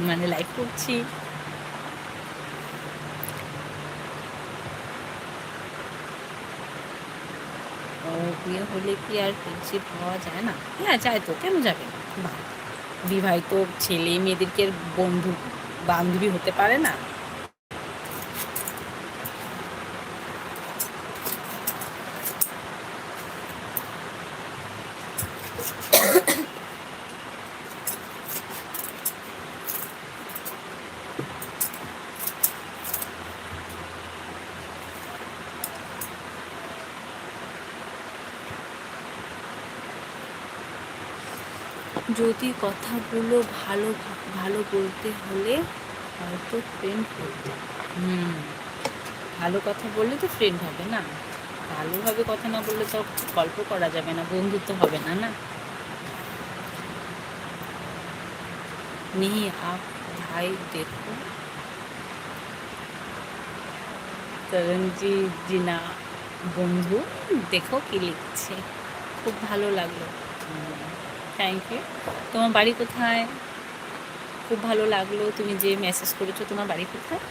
মানে লাইভ করছি। ও বিয়ে হলে কি আর ফ্রেন্ডশিপ হওয়া যায় না? হ্যাঁ যায় তো, কেন যাবে না? বিবাহিত ছেলে মেয়েদেরকে আর বন্ধু বান্ধবী হতে পারে না? যদি কথাগুলো ভালো ভালো বলতে হলে হয়তো ফ্রেন্ড হতো। হুম, ভালো কথা বললে তো ফ্রেন্ড হবে না। ভালোভাবে কথা না বললে তো গল্প করা যাবে না, বন্ধুত্ব হবে না, না। नहीं आप भाई देखो, তরুণজি জিনা বন্ধু দেখো কি লিখছে, খুব ভালো লাগলো। Thank you. তোমার বাড়ি কোথায়? খুব ভালো লাগলো তুমি যে মেসেজ করেছো। তোমার বাড়ি কোথায়?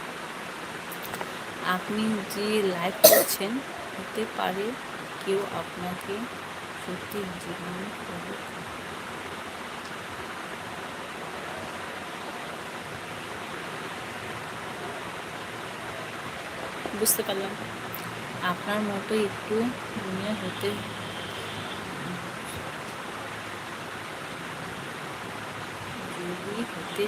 আপনি যে লাইভ করছেন, হতে পারে কেউ আপনাকে সত্যি জীবন করে। বুঝতে পারলাম। আপনার মতো একটু দুনিয়া হতে যদি হতে